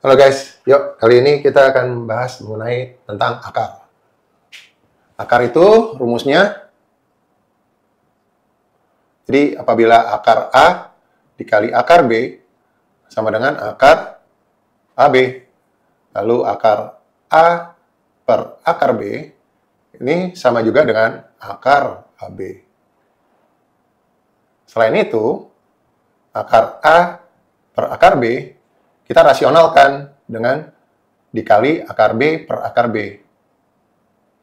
Halo guys, yuk kali ini kita akan bahas mengenai tentang akar. Akar itu rumusnya, jadi apabila akar A dikali akar B sama dengan akar AB. Lalu akar A per akar B ini sama juga dengan akar AB. Selain itu, akar A per akar B kita rasionalkan dengan dikali akar B per akar B.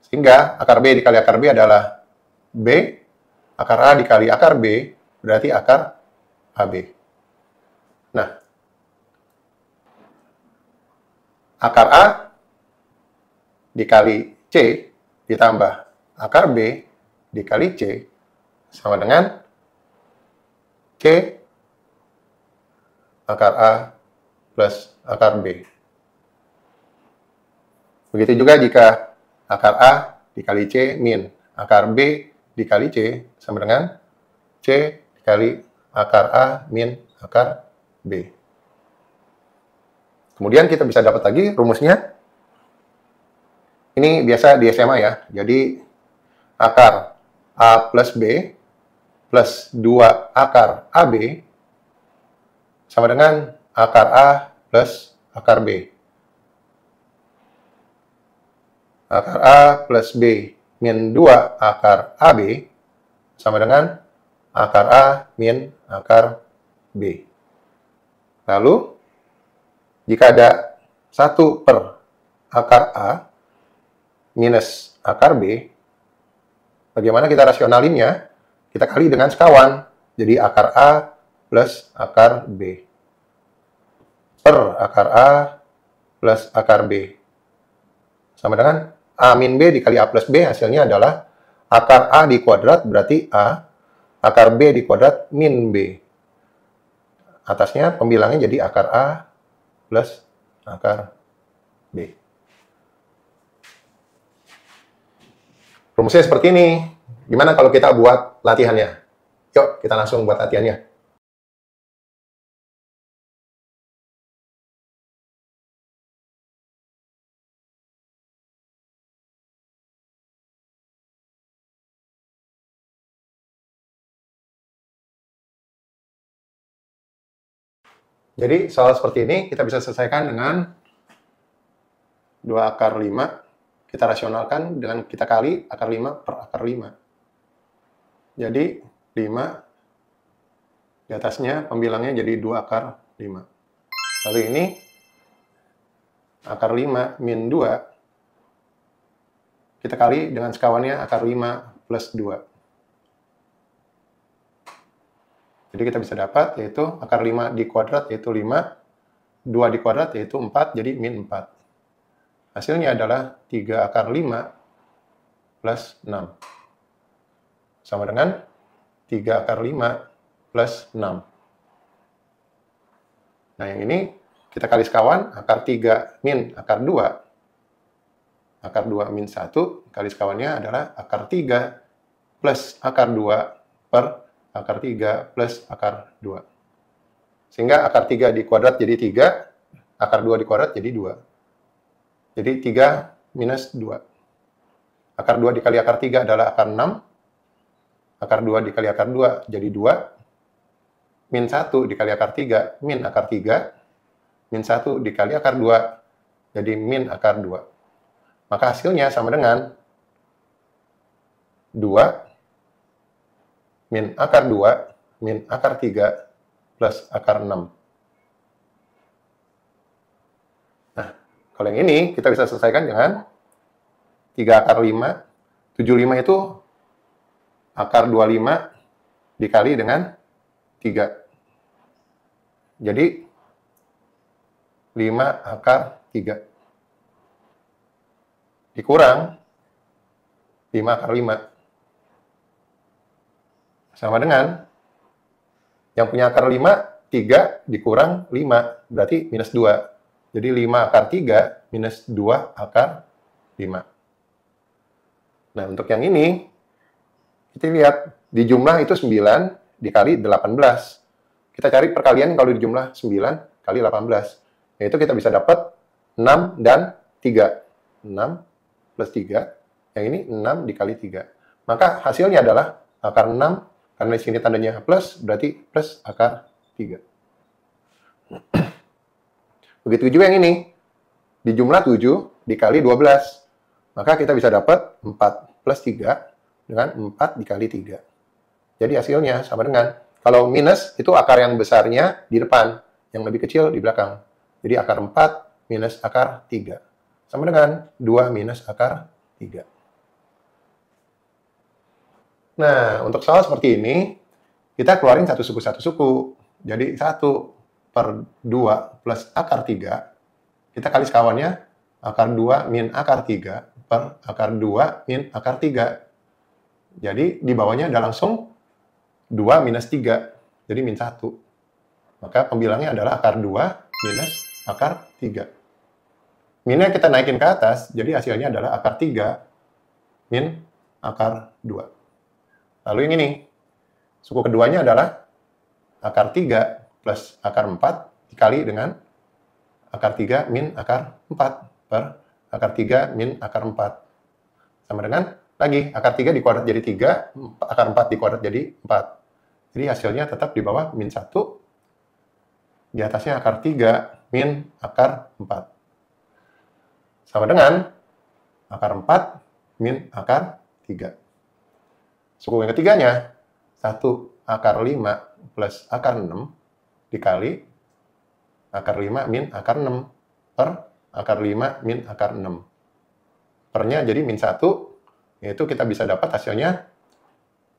Sehingga akar B dikali akar B adalah B, akar A dikali akar B berarti akar AB. Nah, akar A dikali C ditambah akar B dikali C sama dengan C akar A plus akar B. Begitu juga jika akar A dikali C min akar B dikali C sama dengan C dikali akar A min akar B. Kemudian kita bisa dapat lagi rumusnya. Ini biasa di SMA ya. Jadi akar A plus B plus 2 akar AB sama dengan akar A plus akar B. Akar A plus B min 2 akar AB sama dengan akar A min akar B. Lalu, jika ada 1 per akar A minus akar B, bagaimana kita rasionalinnya? Kita kali dengan sekawan. Jadi akar A plus akar B. Per akar A plus akar B. Sama dengan A min B dikali A plus B, hasilnya adalah akar A di kuadrat berarti A, akar B di kuadrat min B. Atasnya pembilangnya jadi akar A plus akar B. Rumusnya seperti ini. Gimana kalau kita buat latihannya? Yuk, kita langsung buat latihannya. Jadi, soal seperti ini kita bisa selesaikan dengan 2 akar 5. Kita rasionalkan dengan kita kali akar 5 per akar 5. Jadi, 5 di atasnya pembilangnya jadi 2 akar 5. Lalu ini akar 5 min 2 kita kali dengan sekawannya akar 5 plus 2. Jadi kita bisa dapat yaitu akar 5 di kuadrat yaitu 5, 2 di kuadrat yaitu 4, jadi min 4. Hasilnya adalah 3 akar 5 plus 6. Sama dengan 3 akar 5 plus 6. Nah yang ini kita kali sekawan, akar 3 min akar 2. Akar 2 min 1, kali sekawannya adalah akar 3 plus akar 2 per akar 3 plus akar 2. Sehingga akar 3 di kuadrat jadi 3, akar 2 di kuadrat jadi 2. Jadi 3 minus 2. Akar 2 dikali akar 3 adalah akar 6. Akar 2 dikali akar 2 jadi 2. Min 1 dikali akar 3, min akar 3. Min 1 dikali akar 2, jadi min akar 2. Maka hasilnya sama dengan 2 min akar 2, min akar 3, plus akar 6. Nah, kalau yang ini kita bisa selesaikan dengan 3 akar 5. 75 itu akar 25 dikali dengan 3. Jadi, 5 akar 3. Dikurang 5 akar 5. Sama dengan yang punya akar 5, 3 dikurang 5, berarti minus 2. Jadi 5 akar 3 minus 2 akar 5. Nah, untuk yang ini, kita lihat, di jumlah itu 9 dikali 18. Kita cari perkalian kalau di jumlah 9 kali 18. yaitu kita bisa dapat 6 dan 3. 6 plus 3, yang ini 6 dikali 3. Maka hasilnya adalah akar 6, karena di sini tandanya plus, berarti plus akar 3. Begitu juga yang ini. Di jumlah 7 dikali 12. Maka kita bisa dapat 4 plus 3 dengan 4 dikali 3. Jadi hasilnya sama dengan, kalau minus itu akar yang besarnya di depan, yang lebih kecil di belakang. Jadi akar 4 minus akar 3. Sama dengan 2 minus akar 3. Nah, untuk soal seperti ini, kita keluarin satu suku. Jadi 1/2 plus akar 3, kita kali sekawannya, akar 2 min akar 3 per akar 2 min akar 3. Jadi di bawahnya ada langsung 2 minus 3, jadi min 1. Maka pembilangnya adalah akar 2 minus akar 3. Minnya kita naikin ke atas, jadi hasilnya adalah akar 3 min akar 2. Lalu yang ini, suku keduanya adalah akar 3 plus akar 4 dikali dengan akar 3 min akar 4 per akar 3 min akar 4. Sama dengan, lagi, akar 3 dikuadrat jadi 3, akar 4 dikuadrat jadi 4. Jadi hasilnya tetap di bawah min 1, di atasnya akar 3 min akar 4. Sama dengan akar 4 min akar 3. Suku yang ketiganya, 1 akar 5 plus akar 6 dikali akar 5 min akar 6 per akar 5 min akar 6. Pernya jadi min 1, yaitu kita bisa dapat hasilnya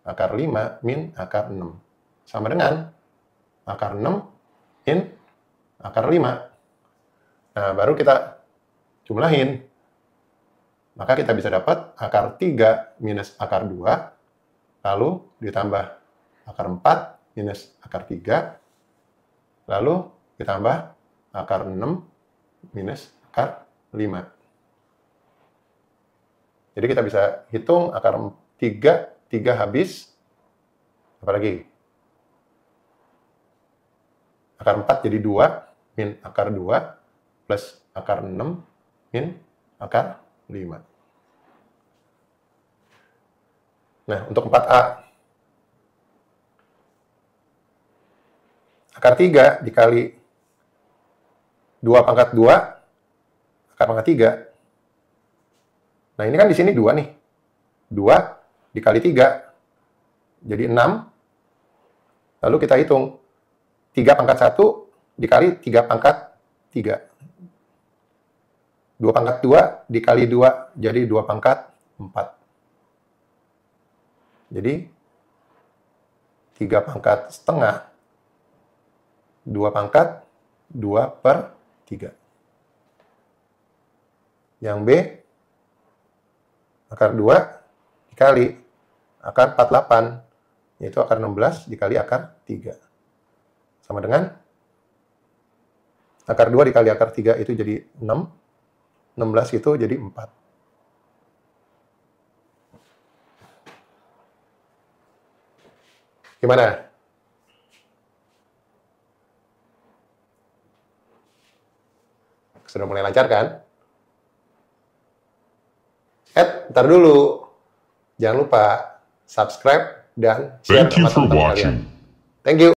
akar 5 min akar 6. Sama dengan akar 6 min akar 5. Nah, baru kita jumlahin. Maka kita bisa dapat akar 3 minus akar 2, lalu ditambah akar 4 minus akar 3, lalu ditambah akar 6 minus akar 5. Jadi kita bisa hitung akar 3 habis, apalagi? Akar 4 jadi 2 min akar 2 plus akar 6 min akar 5. Nah, untuk 4A, akar 3 dikali 2 pangkat 2, akar pangkat 3. Nah, ini kan di sini 2 nih. 2 dikali 3, jadi 6. Lalu kita hitung, 3 pangkat 1 dikali 3 pangkat 3. 2 pangkat 2 dikali 2, jadi 2 pangkat 4. Jadi, 3 pangkat setengah, 2 pangkat 2 per 3. Yang B, akar 2 dikali akar 48, yaitu akar 16 dikali akar 3. Sama dengan akar 2 dikali akar 3 itu jadi 6, 16 itu jadi 4. Gimana? Sudah mulai lancar kan? Ntar dulu. Jangan lupa subscribe dan share ke teman-teman kalian. Thank you.